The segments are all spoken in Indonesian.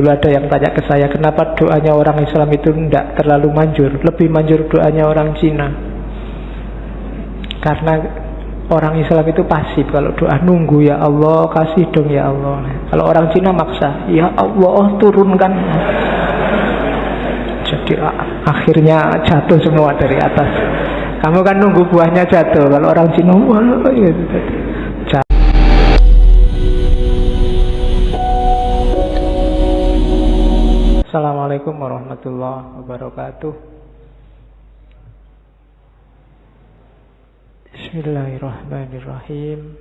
Dulu ada yang tanya ke saya, kenapa doanya orang Islam itu tidak terlalu manjur, lebih manjur doanya orang Cina. Karena orang Islam itu pasif, kalau doa nunggu, ya Allah kasih dong ya Allah. Kalau orang Cina maksa, ya Allah turunkan. Jadi akhirnya jatuh semua dari atas. Kamu kan nunggu buahnya jatuh. Kalau orang Cina, wah gitu. Assalamualaikum warahmatullahi wabarakatuh. Bismillahirrahmanirrahim.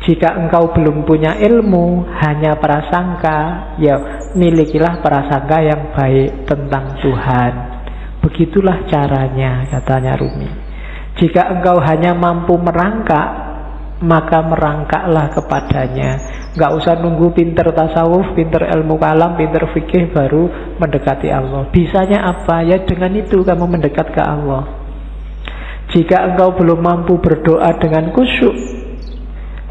Jika engkau belum punya ilmu, hanya prasangka, ya milikilah prasangka yang baik tentang Tuhan. Begitulah caranya, katanya Rumi. Jika engkau hanya mampu merangkak, maka merangkaklah kepadanya. Gak usah nunggu pinter tasawuf, pinter ilmu kalam, pinter fikih baru mendekati Allah. Bisanya apa? Ya dengan itu kamu mendekat ke Allah. Jika engkau belum mampu berdoa dengan khusyuk,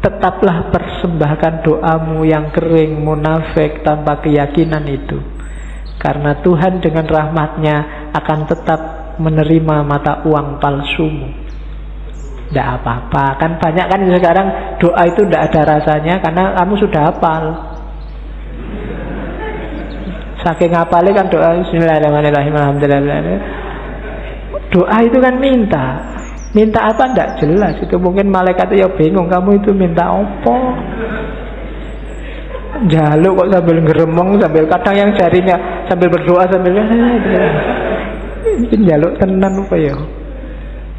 tetaplah persembahkan doamu yang kering, munafik, tanpa keyakinan itu. Karena Tuhan dengan rahmatnya akan tetap menerima mata uang palsumu. Tidak apa-apa, kan banyak kan sekarang doa itu tidak ada rasanya karena kamu sudah hafal. Saking hafalnya kan doa Bismillahirrahmanirrahim, alhamdulillah. Doa itu kan minta apa tidak jelas. Itu mungkin malaikat ya bingung, kamu itu minta apa? Jaluk kok sambil ngeremong, sambil kadang yang jarinya sambil berdoa sambil jaluk tenan apa ya?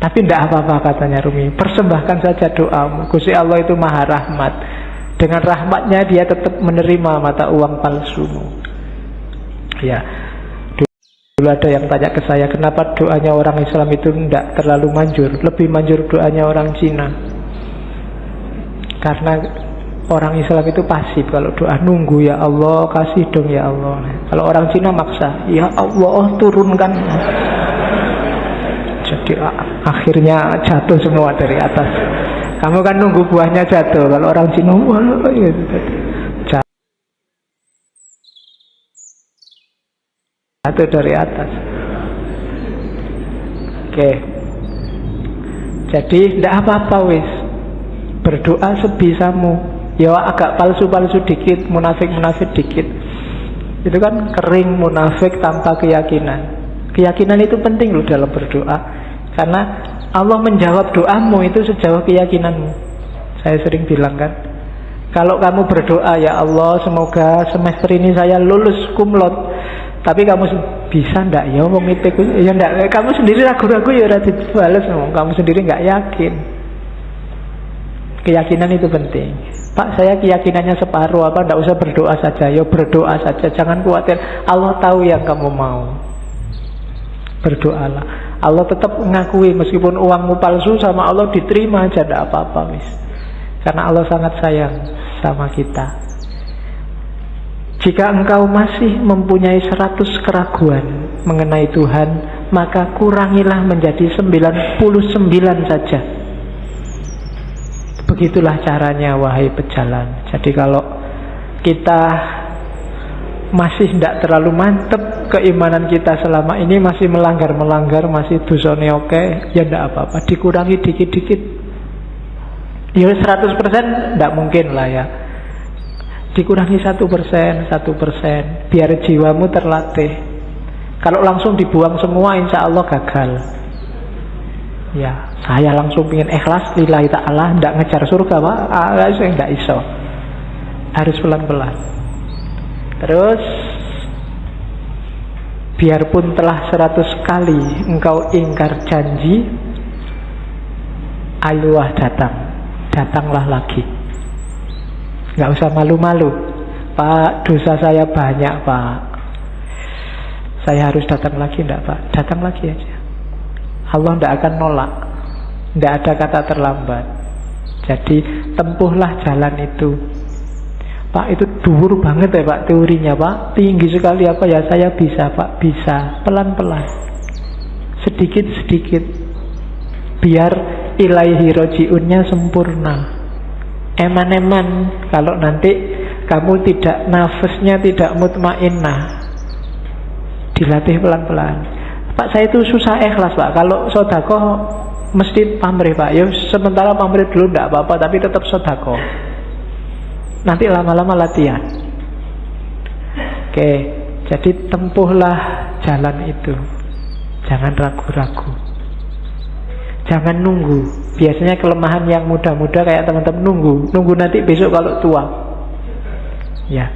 Tapi tidak apa-apa, katanya Rumi. Persembahkan saja doamu. Gusti Allah itu maha rahmat. Dengan rahmatnya dia tetap menerima mata uang palsumu. Ya, dulu ada yang tanya ke saya, kenapa doanya orang Islam itu tidak terlalu manjur, lebih manjur doanya orang Cina. Karena orang Islam itu pasif, kalau doa nunggu, ya Allah kasih dong ya Allah. Kalau orang Cina maksa, ya Allah turunkan. Jadi akhirnya jatuh semua dari atas. Kamu kan nunggu buahnya jatuh. Kalau orang Cina, wah gitu. Jatuh dari atas. Oke. Jadi tidak apa-apa wis. Berdoa sebisamu. Ya agak palsu-palsu dikit, munafik-munafik dikit. Itu kan kering, munafik tanpa keyakinan. Keyakinan itu penting loh dalam berdoa. Karena Allah menjawab doamu itu sejauh keyakinanmu. Saya sering bilang kan, kalau kamu berdoa, ya Allah semoga semester ini saya lulus kumlot, tapi kamu bisa ndak ya wong itu ya ndak, kamu sendiri ragu-ragu ya ora dibales, kamu sendiri nggak yakin. Keyakinan itu penting. Pak, saya keyakinannya separuh, apa ndak usah berdoa saja? Ya berdoa saja, jangan khawatir. Allah tahu yang kamu mau. Berdoalah. Allah tetap mengakui meskipun uangmu palsu, sama Allah diterima aja, tidak apa-apa wis. Karena Allah sangat sayang sama kita. Jika engkau masih mempunyai 100 keraguan mengenai Tuhan, maka kurangilah menjadi 99 saja. Begitulah caranya, wahai pejalan. Jadi kalau kita masih tidak terlalu mantep keimanan kita selama ini, masih melanggar, masih dosane oke, ya tidak apa-apa, dikurangi dikit-dikit. Ya 100% tidak mungkin lah ya. Dikurangi 1%, biar jiwamu terlatih. Kalau langsung dibuang semua, insya Allah gagal. Ya, saya langsung ingin ikhlas lillahi ta'ala, tidak ngejar surga Pak, saya tidak iso. Harus pelan-pelan. Terus biarpun telah 100 kali engkau ingkar janji, ayolah datanglah lagi. Gak usah malu-malu, Pak dosa saya banyak Pak, saya harus datang lagi. Enggak Pak, datang lagi aja. Allah tidak akan nolak, tidak ada kata terlambat. Jadi tempuhlah jalan itu. Pak itu dhuwur banget ya Pak teorinya Pak, tinggi sekali apa ya? Saya bisa Pak, bisa, pelan-pelan, sedikit-sedikit, biar ilaihi roji'unnya sempurna. Eman-eman, kalau nanti kamu tidak, nafasnya tidak mutmainnah. Dilatih pelan-pelan. Pak, saya itu susah ikhlas Pak. Kalau sedekah mesti pamrih Pak. Ya sementara pamrih dulu tidak apa-apa, tapi tetap sedekah. Nanti lama-lama latihan. Oke, jadi tempuhlah jalan itu. Jangan ragu-ragu. Jangan nunggu. Biasanya kelemahan yang muda-muda kayak teman-teman nunggu nanti besok kalau tua. Ya,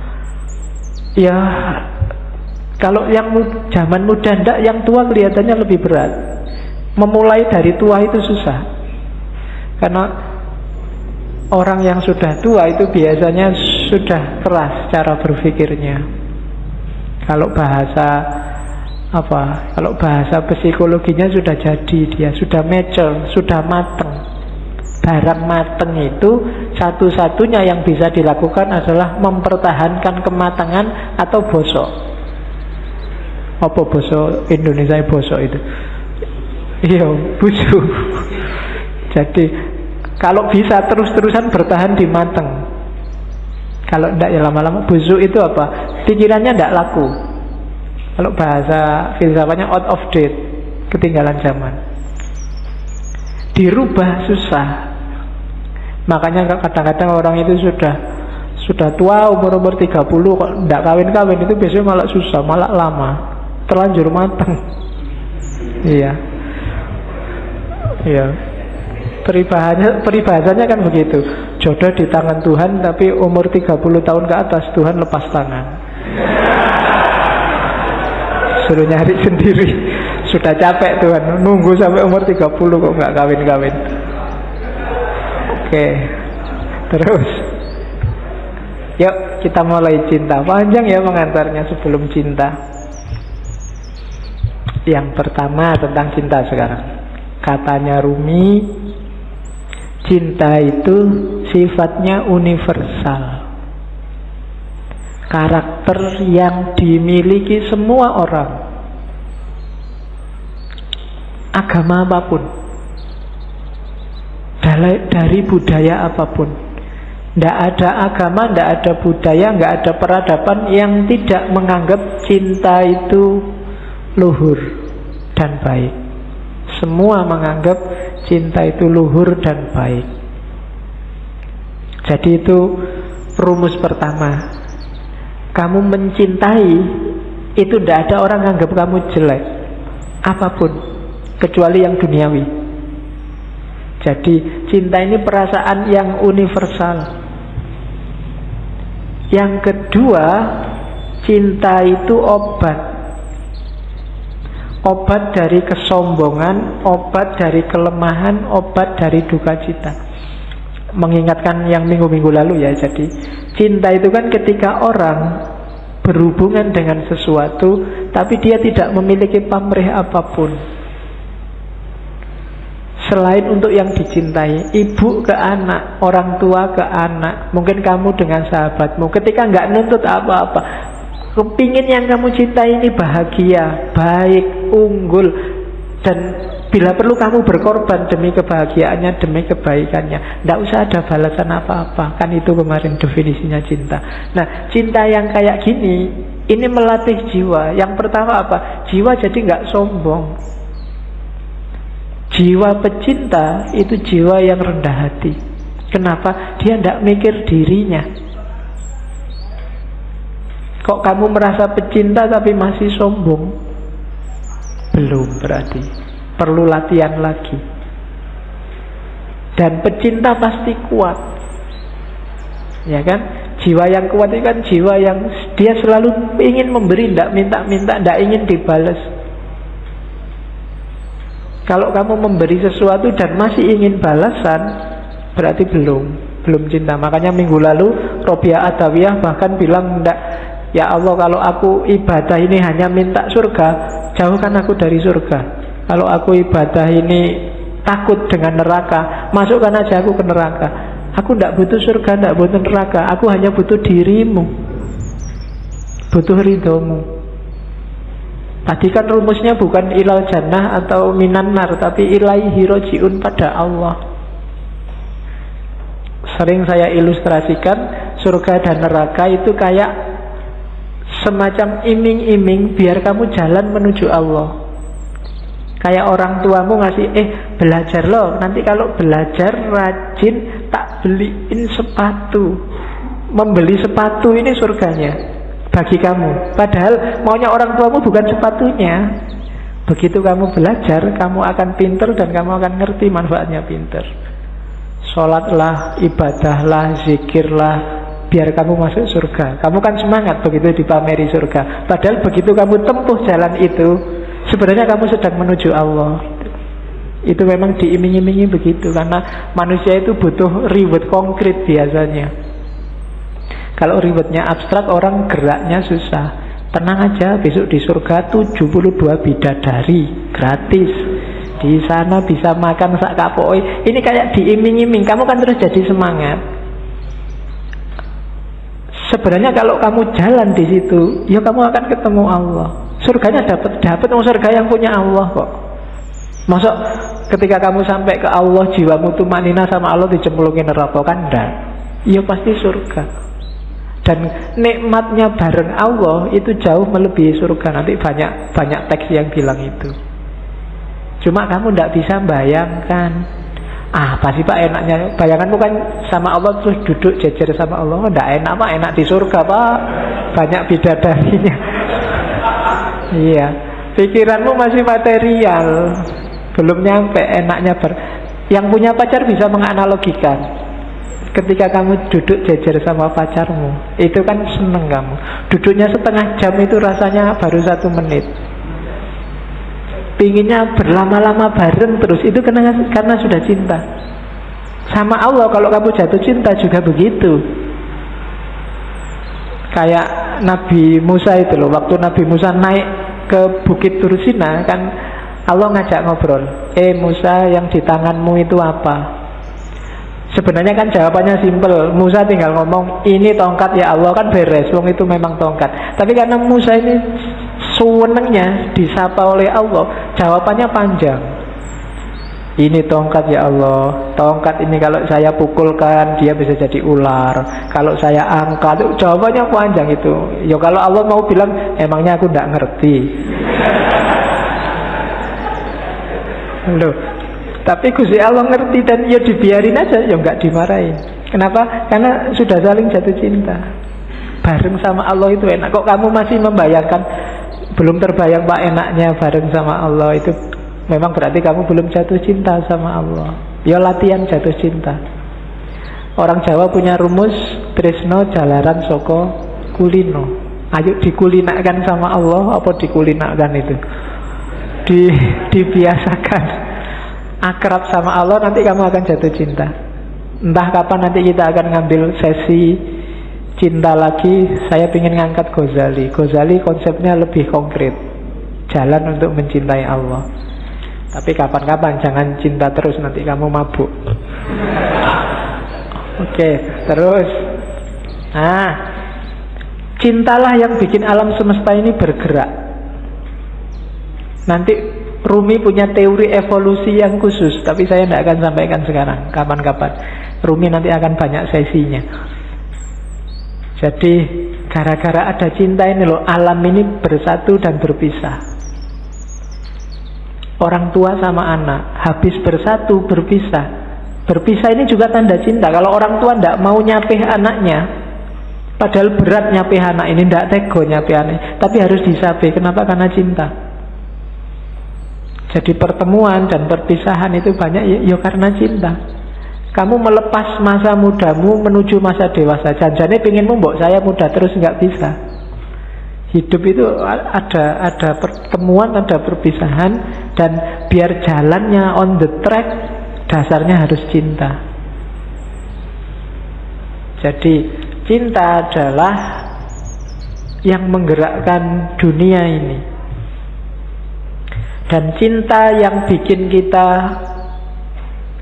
kalau yang zaman muda ndak, yang tua kelihatannya lebih berat. Memulai dari tua itu susah. Karena orang yang sudah tua itu biasanya sudah keras cara berpikirnya. Kalau bahasa psikologinya sudah jadi, dia sudah mature, sudah mateng. Barang mateng itu satu-satunya yang bisa dilakukan adalah mempertahankan kematangan atau bosok. Apa bosok Indonesia bosok itu? Iya, busuk. Jadi kalau bisa terus-terusan bertahan di mateng. Kalau tidak ya lama-lama busuk itu apa? Pikirannya tidak laku. Kalau bahasa filsafatnya out of date, ketinggalan zaman. Dirubah susah. Makanya kadang-kadang orang itu sudah tua, umur 30 kok tidak kawin-kawin, itu biasanya malah susah, malah lama. Terlanjur matang. Iya. Peribahasanya kan begitu. Jodoh di tangan Tuhan, tapi umur 30 tahun ke atas Tuhan lepas tangan. Suruh nyari sendiri. Sudah capek Tuhan, nunggu sampai umur 30 kok nggak kawin-kawin. Oke. Terus yuk kita mulai cinta. Panjang ya pengantarnya sebelum cinta. Yang pertama tentang cinta sekarang. Katanya Rumi, cinta itu sifatnya universal. Karakter yang dimiliki semua orang, agama apapun, dari budaya apapun. Tidak ada agama, tidak ada budaya, tidak ada peradaban yang tidak menganggap cinta itu luhur dan baik. Semua menganggap cinta itu luhur dan baik. Jadi itu rumus pertama. Kamu mencintai itu tidak ada orang menganggap kamu jelek apapun, kecuali yang duniawi. Jadi cinta ini perasaan yang universal. Yang kedua, cinta itu obat. Obat dari kesombongan, obat dari kelemahan, obat dari duka cita. Mengingatkan yang minggu-minggu lalu ya. Jadi cinta itu kan ketika orang berhubungan dengan sesuatu tapi dia tidak memiliki pamrih apapun selain untuk yang dicintai. Ibu ke anak, orang tua ke anak, mungkin kamu dengan sahabatmu, ketika nggak nuntut apa-apa, kepingin yang kamu cintai ini bahagia, baik, unggul, dan bila perlu kamu berkorban demi kebahagiaannya, demi kebaikannya. Tidak usah ada balasan apa-apa. Kan itu kemarin definisinya cinta. Nah, cinta yang kayak gini, ini melatih jiwa. Yang pertama apa? Jiwa jadi nggak sombong. Jiwa pecinta itu jiwa yang rendah hati. Kenapa? Dia tidak mikir dirinya. Kok kamu merasa pecinta tapi masih sombong? Belum berarti. Perlu latihan lagi. Dan pecinta pasti kuat. Ya kan? Jiwa yang kuat itu kan jiwa yang dia selalu ingin memberi, tidak minta-minta, tidak ingin dibalas. Kalau kamu memberi sesuatu dan masih ingin balasan, berarti belum cinta. Makanya minggu lalu Robiah Adawiyah bahkan bilang, enggak, ya Allah, kalau aku ibadah ini hanya minta surga, jauhkan aku dari surga. Kalau aku ibadah ini takut dengan neraka, masukkan aja aku ke neraka. Aku tidak butuh surga, tidak butuh neraka. Aku hanya butuh dirimu, butuh ridhomu. Tadi kan rumusnya bukan ilal jannah atau minan nar, tapi ilaihi roji'un, pada Allah. Sering saya ilustrasikan, surga dan neraka itu kayak semacam iming-iming biar kamu jalan menuju Allah. Kayak orang tuamu ngasih, belajar loh, nanti kalau belajar rajin tak beliin sepatu. Membeli sepatu ini surganya bagi kamu. Padahal maunya orang tuamu bukan sepatunya. Begitu kamu belajar, kamu akan pinter dan kamu akan ngerti manfaatnya pinter. Sholatlah, ibadahlah, zikirlah, biar kamu masuk surga. Kamu kan semangat begitu dipameri surga. Padahal begitu kamu tempuh jalan itu, sebenarnya kamu sedang menuju Allah. Itu memang diiming-imingi begitu. Karena manusia itu butuh reward konkret biasanya. Kalau rewardnya abstrak, orang geraknya susah. Tenang aja, besok di surga 72 bidadari gratis. Di sana bisa makan sak kapoi. Ini kayak diiming-iming. Kamu kan terus jadi semangat. Sebenarnya kalau kamu jalan di situ, ya kamu akan ketemu Allah. Surganya dapat surga yang punya Allah kok. Masuk ketika kamu sampai ke Allah, jiwamu tumanina sama Allah dicemplungin neraka kan enggak? Ya pasti surga. Dan nikmatnya bareng Allah itu jauh melebihi surga. Nanti banyak teks yang bilang itu. Cuma kamu tidak bisa bayangkan. Apa sih Pak enaknya? Bayanganmu kan sama Allah terus duduk jejer sama Allah. Tidak enak Pak, enak di surga Pak. Banyak bidadarinya. Iya, pikiranmu masih material, belum nyampe enaknya Yang punya pacar bisa menganalogikan. Ketika kamu duduk jejer sama pacarmu, itu kan seneng kamu. Duduknya setengah jam itu rasanya baru 1 menit. Pinginnya berlama-lama bareng terus, itu karena sudah cinta. Sama Allah kalau kamu jatuh cinta juga begitu. Kayak Nabi Musa itu loh, waktu Nabi Musa naik ke Bukit Tursina kan Allah ngajak ngobrol. Musa, yang di tanganmu itu apa? Sebenarnya kan jawabannya simpel. Musa tinggal ngomong, ini tongkat ya Allah, kan beres. Wong itu memang tongkat. Tapi karena Musa ini suwenengnya disapa oleh Allah, jawabannya panjang. Ini tongkat ya Allah. Tongkat ini kalau saya pukulkan dia bisa jadi ular. Kalau saya angkat, jawabannya panjang itu. Ya kalau Allah mau bilang, emangnya aku tidak ngerti. Loh, tapi Gusti Allah ngerti dan ya dibiarin aja, ya nggak dimarahin. Kenapa? Karena sudah saling jatuh cinta. Bareng sama Allah itu enak. Kok kamu masih membayangkan? Belum terbayang Pak enaknya bareng sama Allah. Itu memang berarti kamu belum jatuh cinta sama Allah. Ya latihan jatuh cinta. Orang Jawa punya rumus, tresno jalaran soko kulino. Ayo dikulinakan sama Allah, apa dikulinakan itu? Dibiasakan. Akrab sama Allah, nanti kamu akan jatuh cinta. Entah kapan nanti kita akan ngambil sesi cinta lagi. Saya ingin ngangkat Ghazali. Ghazali konsepnya lebih konkret, jalan untuk mencintai Allah. Tapi kapan-kapan, jangan cinta terus, nanti kamu mabuk. Oke, terus cintalah yang bikin alam semesta ini bergerak. Nanti Rumi punya teori evolusi yang khusus, tapi saya tidak akan sampaikan sekarang, kapan-kapan. Rumi nanti akan banyak sesinya. Jadi gara-gara ada cinta ini loh, alam ini bersatu dan berpisah. Orang tua sama anak habis bersatu berpisah. Berpisah ini juga tanda cinta. Kalau orang tua tidak mau nyapih anaknya, padahal berat nyapih anak ini, tidak tego nyapih anak, tapi harus disapih. Kenapa? Karena cinta. Jadi pertemuan dan perpisahan itu banyak ya karena cinta. Kamu melepas masa mudamu menuju masa dewasa. Janjane pengenmu mbok saya muda terus, nggak bisa. Hidup itu ada pertemuan, ada perpisahan, dan biar jalannya on the track, dasarnya harus cinta. Jadi cinta adalah yang menggerakkan dunia ini. Dan cinta yang bikin kita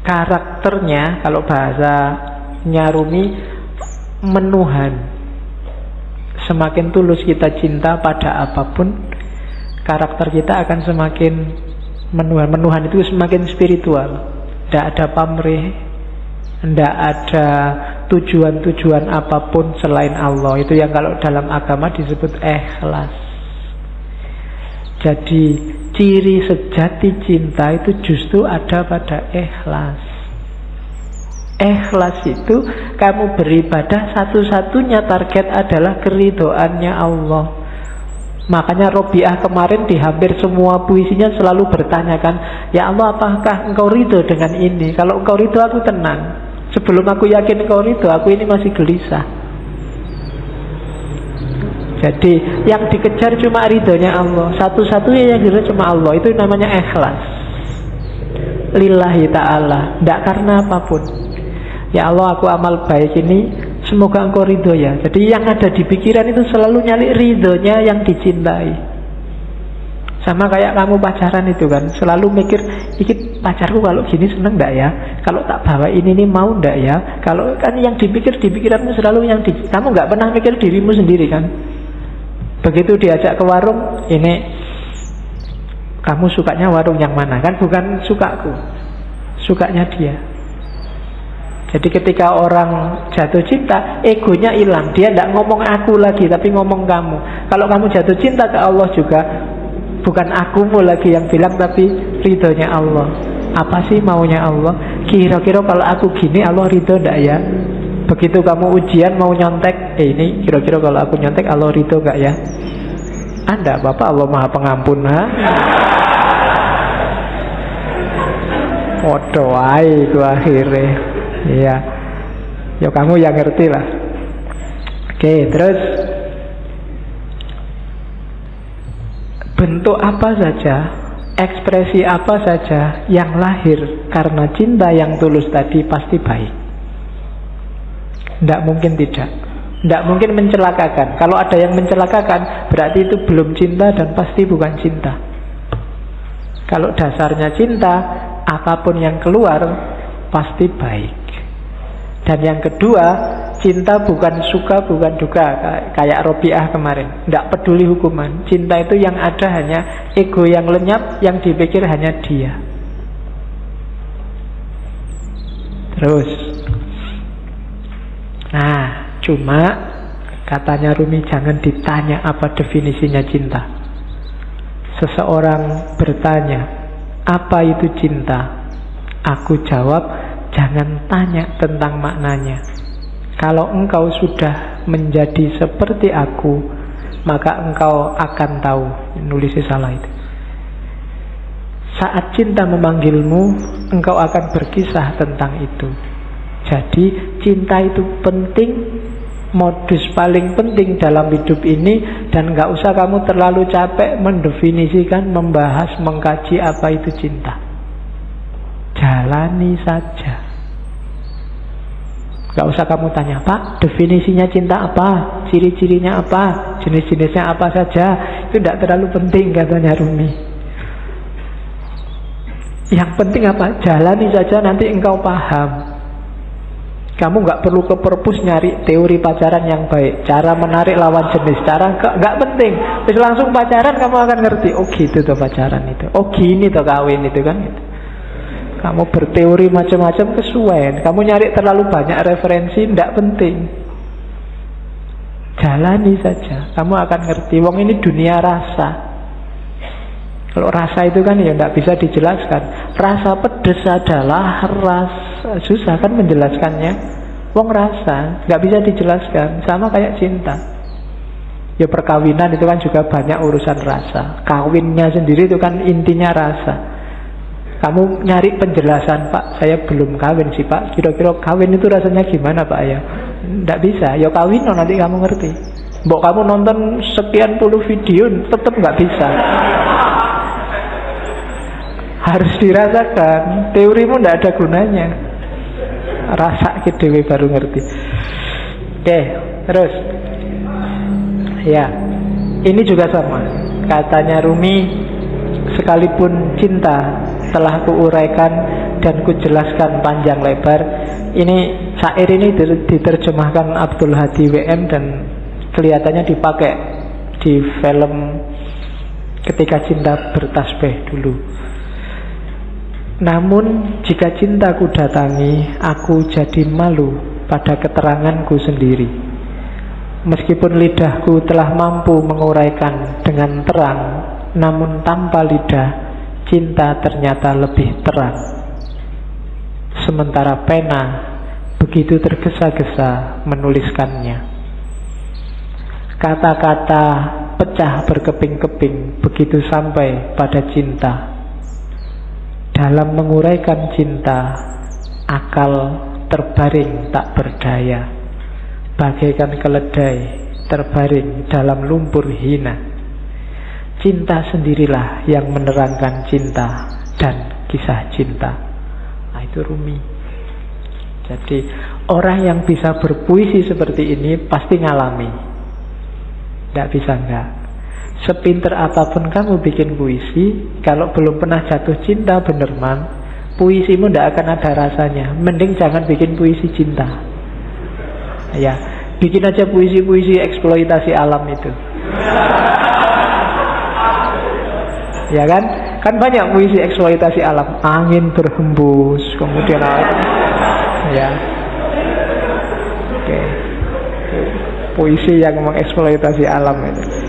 karakternya, kalau bahasanya Rumi, menuhan. Semakin tulus kita cinta pada apapun, karakter kita akan semakin menuhan. Menuhan itu semakin spiritual. Tidak ada pamrih, Tidak ada tujuan-tujuan apapun selain Allah. Itu yang kalau dalam agama disebut ikhlas. Jadi ciri sejati cinta itu justru ada pada ikhlas. Ikhlas itu kamu beribadah satu-satunya target adalah keridhoannya Allah. Makanya Robiah kemarin di hampir semua puisinya selalu bertanyakan, ya Allah, apakah engkau ridho dengan ini? Kalau engkau ridho aku tenang. Sebelum aku yakin engkau ridho, aku ini masih gelisah. Jadi yang dikejar cuma ridhonya Allah. Satu-satunya yang dikejar cuma Allah. Itu namanya ikhlas. Lillahi ta'ala. Tidak karena apapun. Ya Allah, aku amal baik ini, semoga engkau ridho ya. Jadi yang ada di pikiran itu selalu nyari ridhonya yang dicintai. Sama kayak kamu pacaran itu kan, selalu mikir, iki pacarku kalau gini seneng gak ya? Kalau tak bawa ini mau gak ya? Kalau kan yang dipikir di pikiranmu selalu yang kamu gak pernah mikir dirimu sendiri kan? Begitu diajak ke warung, ini kamu sukanya warung yang mana? Kan bukan sukaku, sukanya dia. Jadi ketika orang jatuh cinta, egonya hilang. Dia tidak ngomong aku lagi, tapi ngomong kamu. Kalau kamu jatuh cinta ke Allah juga, bukan akumu lagi yang bilang, tapi ridhonya Allah. Apa sih maunya Allah? Kira-kira kalau aku gini, Allah ridho tidak ya? Begitu kamu ujian mau nyontek, ini kira-kira kalau aku nyontek, Allah ridho gak ya? Anda, Bapak Allah Maha Pengampun, ha? Waduh, itu akhirnya. Iya, ya kamu yang ngerti lah. Oke, terus bentuk apa saja, ekspresi apa saja yang lahir karena cinta yang tulus tadi pasti baik. Tidak mungkin tidak. Tidak mungkin mencelakakan. Kalau ada yang mencelakakan, berarti itu belum cinta dan pasti bukan cinta. Kalau dasarnya cinta, apapun yang keluar pasti baik. Dan yang kedua, cinta bukan suka, bukan duka. Kayak Robiah kemarin, tidak peduli hukuman. Cinta itu yang ada hanya ego yang lenyap, yang dipikir hanya dia. Terus, nah, cuma katanya Rumi, jangan ditanya apa definisinya cinta. Seseorang bertanya, apa itu cinta? Aku jawab, jangan tanya tentang maknanya. Kalau engkau sudah menjadi seperti aku, maka engkau akan tahu. Nulisnya salah itu. Saat cinta memanggilmu, engkau akan berkisah tentang itu. Jadi cinta itu penting, modus paling penting dalam hidup ini. Dan gak usah kamu terlalu capek mendefinisikan, membahas, mengkaji apa itu cinta. Jalani saja. Gak usah kamu tanya, Pak, definisinya cinta apa? Ciri-cirinya apa? Jenis-jenisnya apa saja? Itu tidak terlalu penting, katanya Rumi. Yang penting apa? Jalani saja, nanti engkau paham. Kamu gak perlu ke perpus nyari teori pacaran yang baik, cara menarik lawan jenis, cara gak penting. Terus langsung pacaran kamu akan ngerti. Oh gitu tuh pacaran itu. Oh gini tuh kawin itu kan gitu. Kamu berteori macam-macam kesuwen. Kamu nyari terlalu banyak referensi, tidak penting. Jalani saja, kamu akan ngerti. Wong ini dunia rasa. Kalau rasa itu kan ya tidak bisa dijelaskan. Rasa pedes adalah rasa. Susah kan menjelaskannya. Wong rasa, nggak bisa dijelaskan. Sama kayak cinta. Ya perkawinan itu kan juga banyak urusan rasa. Kawinnya sendiri itu kan intinya rasa. Kamu nyari penjelasan, Pak, saya belum kawin sih Pak, kira-kira kawin itu rasanya gimana Pak ya? Tidak bisa, ya kawin nanti kamu ngerti. Mbok kamu nonton sekian puluh video tetap nggak bisa. Harus dirasakan. Teorimu tidak ada gunanya. Rasa dewe baru ngerti. Oke, terus ya, ini juga sama. Katanya Rumi, sekalipun cinta telah kuuraikan dan kujelaskan panjang lebar. Ini syair ini diterjemahkan Abdul Hadi WM dan kelihatannya dipakai di film Ketika Cinta Bertasbih dulu. Namun jika cintaku datangi, aku jadi malu pada keteranganku sendiri. Meskipun lidahku telah mampu menguraikan dengan terang, namun tanpa lidah, cinta ternyata lebih terang. Sementara pena begitu tergesa-gesa menuliskannya. Kata-kata pecah berkeping-keping begitu sampai pada cinta. Dalam menguraikan cinta, akal terbaring tak berdaya, bagaikan keledai terbaring dalam lumpur hina. Cinta sendirilah yang menerangkan cinta dan kisah cinta. Nah, itu Rumi. Jadi orang yang bisa berpuisi seperti ini pasti ngalami. Tidak bisa enggak. Sepinter apapun kamu bikin puisi, kalau belum pernah jatuh cinta bener mang, puisimu tidak akan ada rasanya. Mending jangan bikin puisi cinta. Ya, bikin aja puisi-puisi eksploitasi alam itu. Ya kan? Kan banyak puisi eksploitasi alam. Angin berhembus, kemudian ya. Oke. Puisi yang mengeksploitasi alam itu.